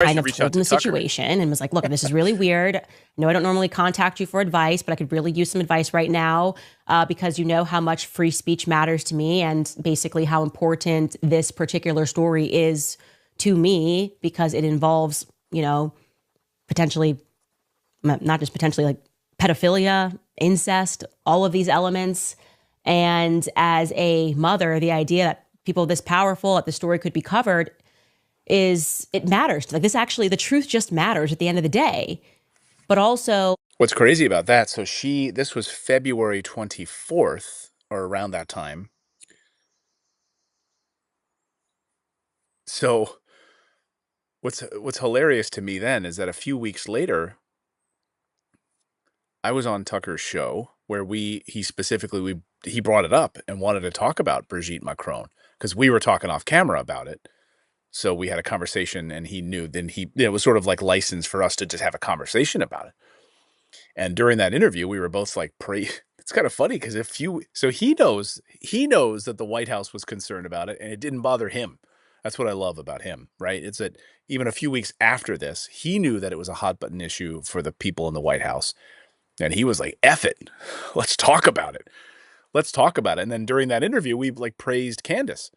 kind of told him the situation and was like, look, this is really weird. No, I don't normally contact you for advice, but I could really use some advice right now because you know how much free speech matters to me and basically how important this particular story is to me because it involves, you know, potentially, not just potentially, like pedophilia, incest, all of these elements. And as a mother, the idea that people this powerful, that the story could be covered it matters. Like this actually, the truth just matters at the end of the day. But also, what's crazy about that, so this was February 24th or around that time. So what's hilarious to me then is that a few weeks later, I was on Tucker's show where he brought it up and wanted to talk about Brigitte Macron because we were talking off camera about it. So we had a conversation and he knew, then it was sort of like license for us to just have a conversation about it. And during that interview, we were both like, it's kind of funny because so he knows that the White House was concerned about it and it didn't bother him. That's what I love about him, right? It's that even a few weeks after this, he knew that it was a hot button issue for the people in the White House. And he was like, F it. Let's talk about it. Let's talk about it. And then during that interview, we like praised Candace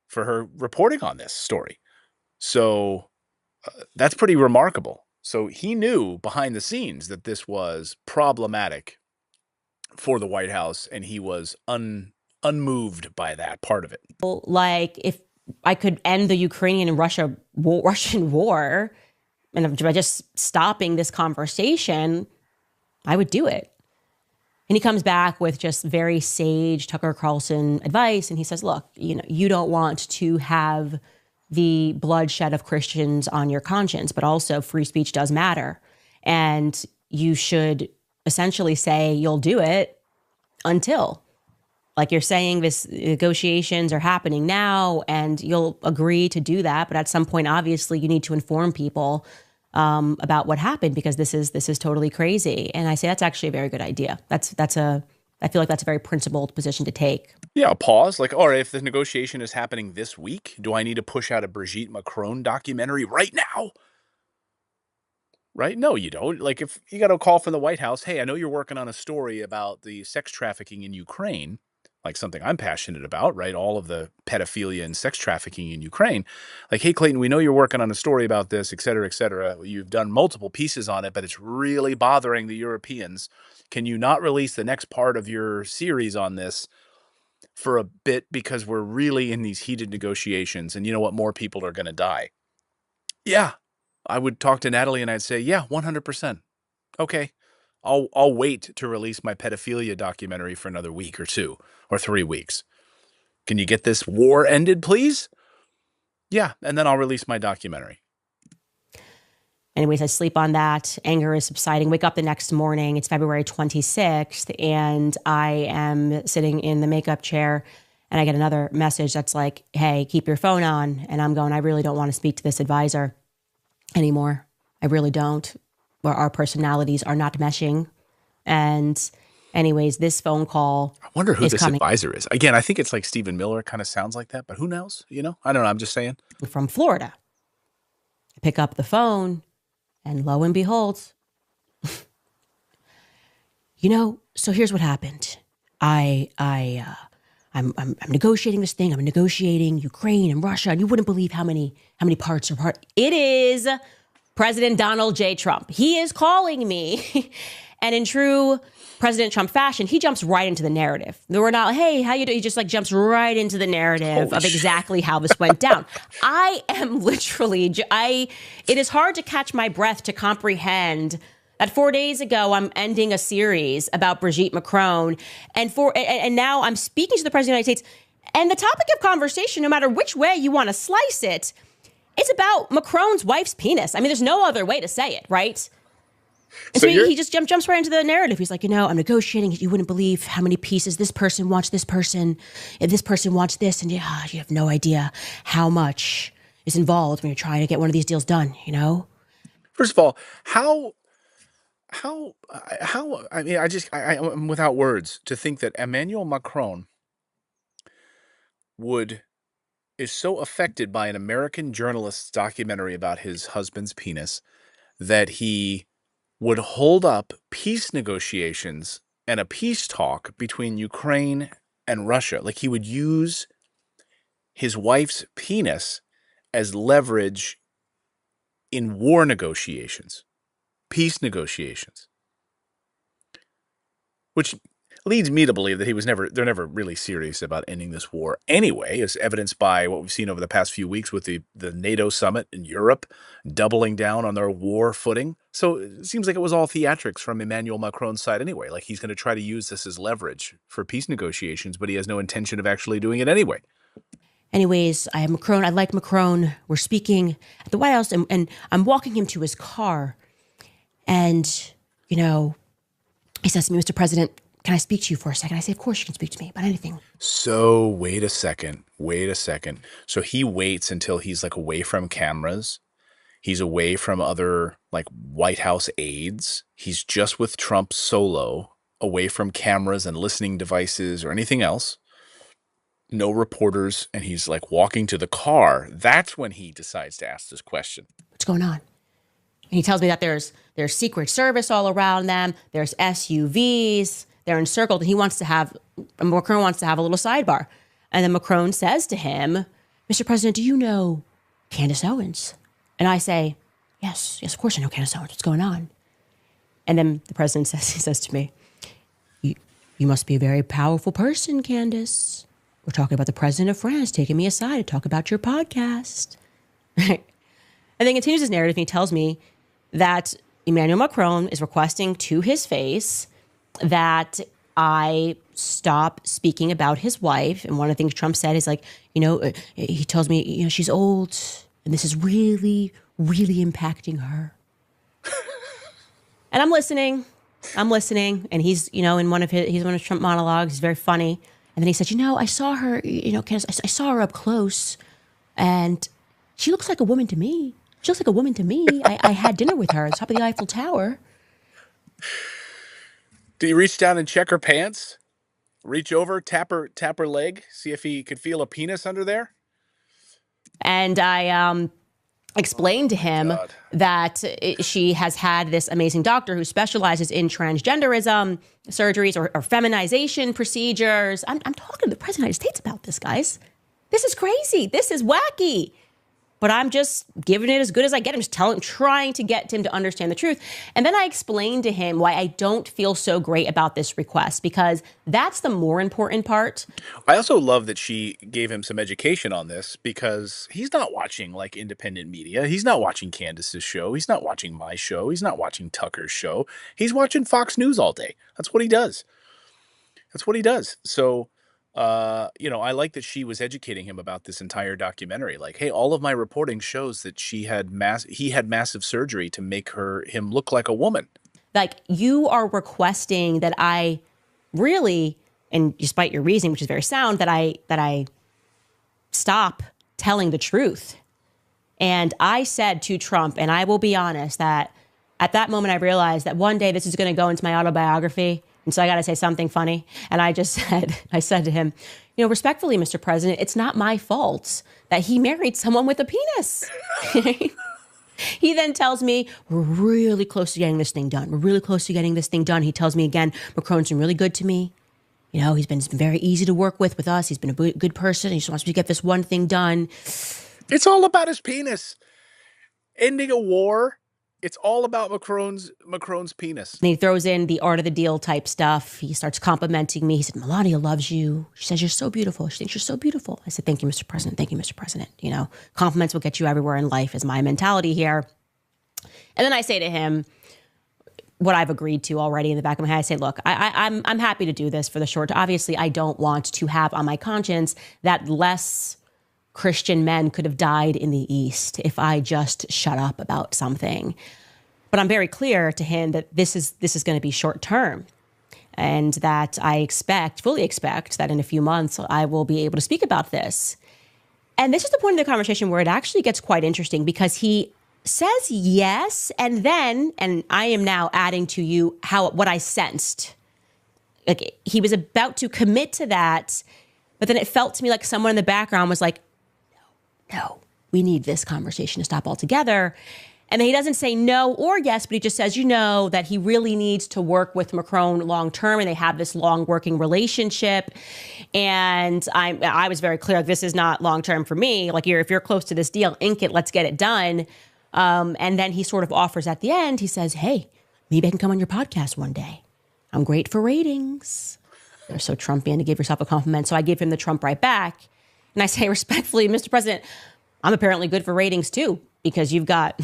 for her reporting on this story. So that's pretty remarkable. So he knew behind the scenes that this was problematic for the White House, and he was unmoved by that part of it. Like if I could end the Ukrainian and Russian war, and by just stopping this conversation, I would do it. And he comes back with just very sage Tucker Carlson advice. And he says, look, you know, you don't want to have the bloodshed of Christians on your conscience, but also free speech does matter. And you should essentially say you'll do it until, like you're saying, this negotiations are happening now and you'll agree to do that. But at some point, obviously, you need to inform people about what happened because this is totally crazy. And I say that's actually a very good idea. I feel like that's a very principled position to take. Yeah, a pause. Like, all right, if the negotiation is happening this week, do I need to push out a Brigitte Macron documentary right now? Right? No, you don't. Like, if you got a call from the White House, hey, I know you're working on a story about the sex trafficking in Ukraine, like something I'm passionate about, right? All of the pedophilia and sex trafficking in Ukraine. Like, hey, Clayton, we know you're working on a story about this, et cetera, et cetera. You've done multiple pieces on it, but it's really bothering the Europeans. Can you not release the next part of your series on this for a bit because we're really in these heated negotiations and you know what? More people are going to die. Yeah, I would talk to Natali and I'd say, yeah, 100%. Okay. I'll wait to release my pedophilia documentary for another week or 2 or 3 weeks. Can you get this war ended, please? Yeah, and then I'll release my documentary. Anyways, I sleep on that. Anger is subsiding. Wake up the next morning. It's February 26th, and I am sitting in the makeup chair, and I get another message that's like, hey, keep your phone on. And I'm going, I really don't want to speak to this advisor anymore. I really don't. Where our personalities are not meshing. And anyways, this phone call I wonder who this advisor is. Again, I think it's like Stephen Miller. Kind of sounds like that, but who knows? You know, I don't know. I'm just saying. From Florida. I pick up the phone, and lo and behold, you know, so here's what happened. I'm negotiating this thing. I'm negotiating Ukraine and Russia, and you wouldn't believe how many parts are part. It is President Donald J. Trump. He is calling me. And in true President Trump fashion, he jumps right into the narrative. We're not, hey, how you doing? He just like jumps right into the narrative of exactly how this went down. I am literally, it is hard to catch my breath to comprehend that 4 days ago, I'm ending a series about Brigitte Macron. And now I'm speaking to the President of the United States. And the topic of conversation, no matter which way you want to slice it, it's about Macron's wife's penis. I mean, there's no other way to say it, right? And so he just jumps right into the narrative. He's like, you know, I'm negotiating. You wouldn't believe how many pieces this person wants this person, and this person wants this. And you have no idea how much is involved when you're trying to get one of these deals done, you know? First of all, how, I mean, I'm without words to think that Emmanuel Macron would is so affected by an American journalist's documentary about his husband's penis that he would hold up peace negotiations and a peace talk between Ukraine and Russia. Like he would use his wife's penis as leverage in war negotiations, peace negotiations, which leads me to believe that they're never really serious about ending this war anyway, as evidenced by what we've seen over the past few weeks with the NATO summit in Europe doubling down on their war footing. So it seems like it was all theatrics from Emmanuel Macron's side anyway. Like he's going to try to use this as leverage for peace negotiations, but he has no intention of actually doing it anyway. Anyways, I have Macron. I like Macron. We're speaking at the White House, and I'm walking him to his car. And, you know, he says to me, Mr. President, can I speak to you for a second? I say, of course you can speak to me about anything. So wait a second. So he waits until he's like away from cameras. He's away from other like White House aides. He's just with Trump solo, away from cameras and listening devices or anything else. No reporters. And he's like walking to the car. That's when he decides to ask this question. What's going on? And he tells me that there's Secret Service all around them. There's SUVs. They're encircled. And Macron wants to have a little sidebar. And then Macron says to him, Mr. President, do you know Candace Owens? And I say, yes, of course I know Candace Owens. What's going on? And then the president says to me, you must be a very powerful person, Candace. We're talking about the president of France taking me aside to talk about your podcast. And then continues his narrative, and he tells me that Emmanuel Macron is requesting to his face that I stop speaking about his wife. And one of the things Trump said is like, he tells me, she's old and this is really, really impacting her. And I'm listening. And he's, in one of his Trump monologues, he's very funny. And then he said, I saw her, Candace, I saw her up close and she looks like a woman to me. She looks like a woman to me. I had dinner with her at the top of the Eiffel Tower. Did he reach down and check her pants? Reach over, tap her leg, see if he could feel a penis under there? And I explained to him that she has had this amazing doctor who specializes in transgenderism surgeries or feminization procedures. I'm talking to the President of the United States about this, guys. This is crazy. This is wacky. But I'm just giving it as good as I get. I'm just trying to get him to understand the truth. And then I explained to him why I don't feel so great about this request, because that's the more important part. I also love that she gave him some education on this, because he's not watching like independent media. He's not watching Candace's show. He's not watching my show. He's not watching Tucker's show. He's watching Fox News all day. That's what he does. So, I like that she was educating him about this entire documentary. Like, hey, all of my reporting shows that he had massive surgery to make him look like a woman. Like, you are requesting that I really, and despite your reasoning, which is very sound, that I stop telling the truth. And I said to Trump, and I will be honest, that at that moment I realized that one day this is going to go into my autobiography. And so I got to say something funny. And I said to him, respectfully, Mr. President, it's not my fault that he married someone with a penis. He then tells me, we're really close to getting this thing done. He tells me again, Macron's been really good to me. He's been very easy to work with us. He's been a good person. He just wants me to get this one thing done. It's all about his penis. Ending a war. It's all about Macron's penis. And he throws in the art of the deal type stuff. He starts complimenting me. He said, Melania loves you. She says you're so beautiful. She thinks you're so beautiful. I said, thank you, Mr. President. Thank you, Mr. President. Compliments will get you everywhere in life is my mentality here. And then I say to him what I've agreed to already in the back of my head. I say, look, I'm happy to do this for the short term. Obviously, I don't want to have on my conscience that less Christian men could have died in the East if I just shut up about something. But I'm very clear to him that this is going to be short term, and that I fully expect that in a few months I will be able to speak about this. And this is the point of the conversation where it actually gets quite interesting, because he says yes, and I am now adding to you what I sensed. Like, he was about to commit to that, but then it felt to me like someone in the background was like, no, we need this conversation to stop altogether. And then he doesn't say no or yes, but he just says, that he really needs to work with Macron long term, and they have this long working relationship. And I was very clear, this is not long term for me. Like, if you're close to this deal, ink it, let's get it done. And then he sort of offers at the end, he says, hey, maybe I can come on your podcast one day. I'm great for ratings. You're so Trumpian to give yourself a compliment. So I give him the Trump right back. And I say respectfully, Mr. President, I'm apparently good for ratings too, because you've got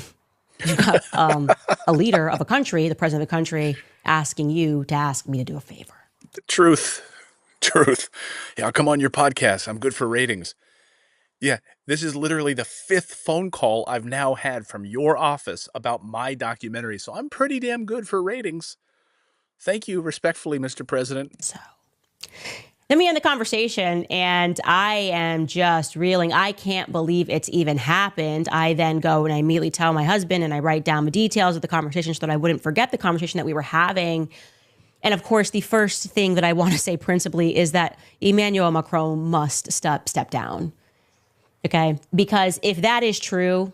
a leader of a country, the president of the country, asking you to ask me to do a favor. Truth. Yeah, I'll come on your podcast. I'm good for ratings. Yeah, this is literally the 5th phone call I've now had from your office about my documentary. So I'm pretty damn good for ratings. Thank you, respectfully, Mr. President. So then we end the conversation, and I am just reeling. I can't believe it's even happened. I then go and I immediately tell my husband, and I write down the details of the conversation so that I wouldn't forget the conversation that we were having. And of course, the first thing that I want to say principally is that Emmanuel Macron must step down. Okay? Because if that is true,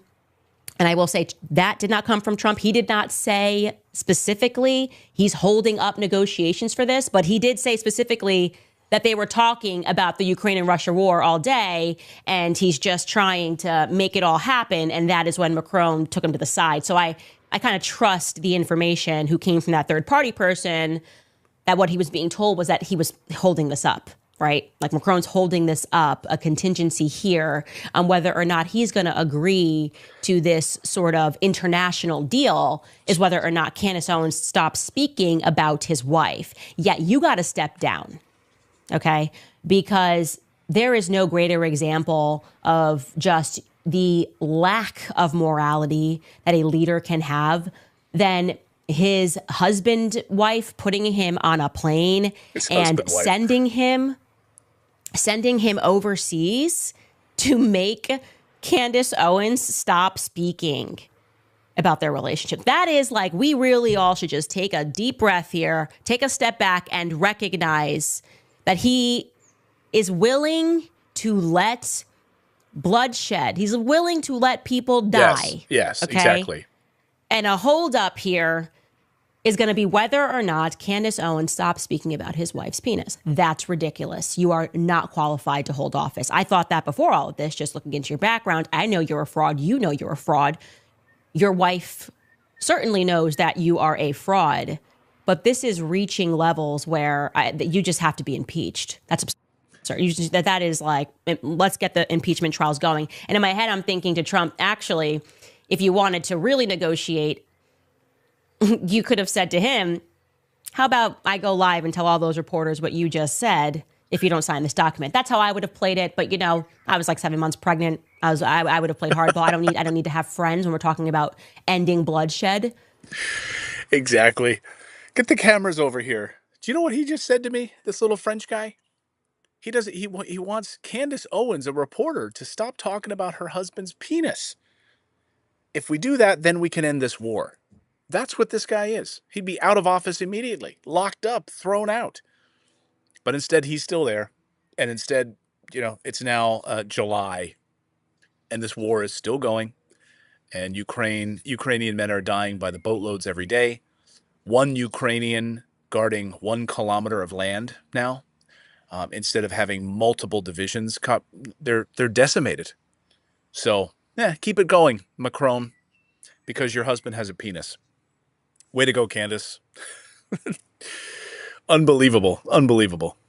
and I will say that did not come from Trump. He did not say specifically he's holding up negotiations for this, but he did say specifically that they were talking about the Ukraine and Russia war all day, and he's just trying to make it all happen. And that is when Macron took him to the side. So I kind of trust the information who came from that third party person, that what he was being told was that he was holding this up, right? Like, Macron's holding this up, a contingency here on whether or not he's going to agree to this sort of international deal is whether or not Candace Owens stops speaking about his wife. Yet you got to step down. Okay, because there is no greater example of just the lack of morality that a leader can have than his wife putting him on a plane and sending him overseas to make Candace Owens stop speaking about their relationship. That is like, we really all should just take a deep breath here, take a step back, and recognize that he is willing to let bloodshed. He's willing to let people die. Yes, okay? Exactly. And a holdup here is going to be whether or not Candace Owens stops speaking about his wife's penis. That's ridiculous. You are not qualified to hold office. I thought that before all of this, just looking into your background. I know you're a fraud. You know you're a fraud. Your wife certainly knows that you are a fraud. But this is reaching levels where you just have to be impeached. That's absurd. That is like, let's get the impeachment trials going. And in my head, I'm thinking to Trump, actually, if you wanted to really negotiate, you could have said to him, how about I go live and tell all those reporters what you just said if you don't sign this document? That's how I would have played it. But, I was like 7 months pregnant. I would have played hardball. I don't need to have friends when we're talking about ending bloodshed. Exactly. Get the cameras over here. Do you know what he just said to me? This little French guy? He wants Candace Owens, a reporter, to stop talking about her husband's penis. If we do that, then we can end this war. That's what this guy is. He'd be out of office immediately, locked up, thrown out. But instead, he's still there. And instead, it's now July, and this war is still going. And Ukrainian men are dying by the boatloads every day. One Ukrainian guarding 1 kilometer of land now, instead of having multiple divisions. They're decimated. So, keep it going, Macron, because your husband has a penis. Way to go, Candace. Unbelievable.